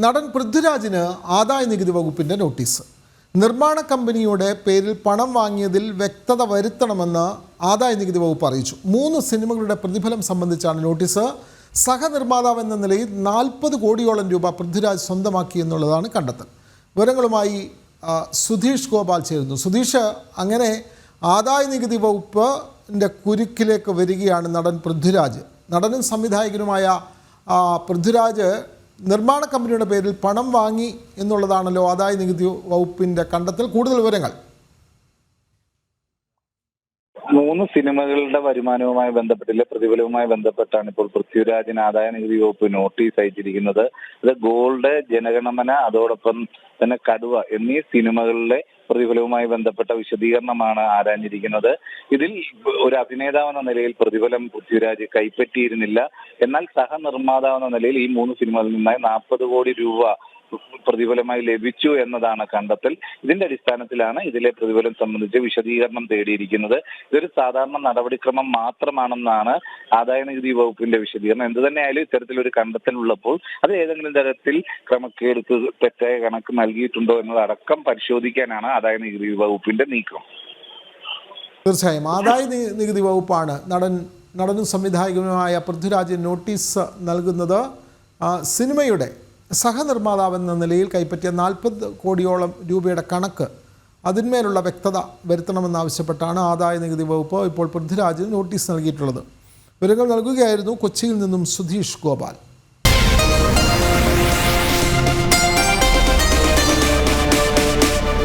നടൻ പൃഥ്വിരാജിന് ആദായനികുതി വകുപ്പിൻ്റെ നോട്ടീസ്. നിർമ്മാണ കമ്പനിയുടെ പേരിൽ പണം വാങ്ങിയതിൽ വ്യക്തത വരുത്തണമെന്ന് ആദായനികുതി വകുപ്പ് അറിയിച്ചു. 3 സിനിമകളുടെ പ്രതിഫലം സംബന്ധിച്ചാണ് നോട്ടീസ്. സഹനിർമ്മാതാവ് എന്ന നിലയിൽ 40 കോടിയോളം രൂപ പൃഥ്വിരാജ് സ്വന്തമാക്കി എന്നുള്ളതാണ് കണ്ടെത്തൽ. വിവരങ്ങളുമായി സുധീഷ് ഗോപാൽ ചേരുന്നു. സുധീഷ്, അങ്ങനെ ആദായനികുതി വകുപ്പിൻ്റെ കുരുക്കിലേക്ക് വരികയാണ് നടൻ പൃഥ്വിരാജ്. നടനും സംവിധായകനുമായ പൃഥ്വിരാജ് നിർമ്മാണ കമ്പനിയുടെ പേരിൽ പണം വാങ്ങി എന്നുള്ളതാണല്ലോ ആദായനികുതി വകുപ്പിൻ്റെ കണ്ടെത്തൽ. കൂടുതൽ വിവരങ്ങൾ. 3 സിനിമകളുടെ വരുമാനവുമായി ബന്ധപ്പെട്ടില്ല പ്രതിഫലവുമായി ബന്ധപ്പെട്ടാണ് ഇപ്പോൾ പൃഥ്വിരാജിന് ആദായനികുതി വകുപ്പ് നോട്ടീസ് അയച്ചിരിക്കുന്നത്. ഇത് ഗോൾഡ്, ജനഗണമന, അതോടൊപ്പം തന്നെ കടുവ എന്നീ സിനിമകളിലെ പ്രതിഫലവുമായി ബന്ധപ്പെട്ട വിശദീകരണമാണ് ആരാഞ്ഞിരിക്കുന്നത്. ഇതിൽ ഒരു അഭിനേതാവെന്ന നിലയിൽ പ്രതിഫലം പൃഥ്വിരാജ് കൈപ്പറ്റിയിരുന്നില്ല. എന്നാൽ സഹനിർമ്മാതാവെന്ന നിലയിൽ ഈ 3 സിനിമകളിൽ നിന്നായി 40 കോടി രൂപ പ്രതിഫലമായി ലഭിച്ചു എന്നതാണ് കണ്ടെത്തൽ. ഇതിന്റെ അടിസ്ഥാനത്തിലാണ് ഇതിലെ പ്രതിഫലം സംബന്ധിച്ച് വിശദീകരണം തേടിയിരിക്കുന്നത്. ഇതൊരു സാധാരണ നടപടിക്രമം മാത്രമാണെന്നാണ് ആദായനികുതി വകുപ്പിന്റെ വിശദീകരണം. എന്ത് തന്നെയായാലും ഇത്തരത്തിലൊരു കണ്ടെത്തൽ ഉള്ളപ്പോൾ അത് ഏതെങ്കിലും തരത്തിൽ ക്രമക്കേട്, തെറ്റായ കണക്ക് നൽകിയിട്ടുണ്ടോ എന്നതടക്കം പരിശോധിക്കാനാണ് ആദായനികുതി വകുപ്പിന്റെ നീക്കം. തീർച്ചയായും ആദായനികുതി വകുപ്പാണ് നടനും സംവിധായകനുമായ പൃഥ്വിരാജിന് നോട്ടീസ് നൽകുന്നത്. സിനിമയുടെ സഹനിർമ്മാതാവെന്ന നിലയിൽ കൈപ്പറ്റിയ 40 കോടിയോളം രൂപയുടെ കണക്ക്, അതിന്മേലുള്ള വ്യക്തത വരുത്തണമെന്നാവശ്യപ്പെട്ടാണ് ആദായനികുതി വകുപ്പ് ഇപ്പോൾ പൃഥ്വിരാജിന് നോട്ടീസ് നൽകിയിട്ടുള്ളത്. വിവരങ്ങൾ നൽകുകയായിരുന്നു കൊച്ചിയിൽ നിന്നും സുധീഷ് ഗോപാൽ.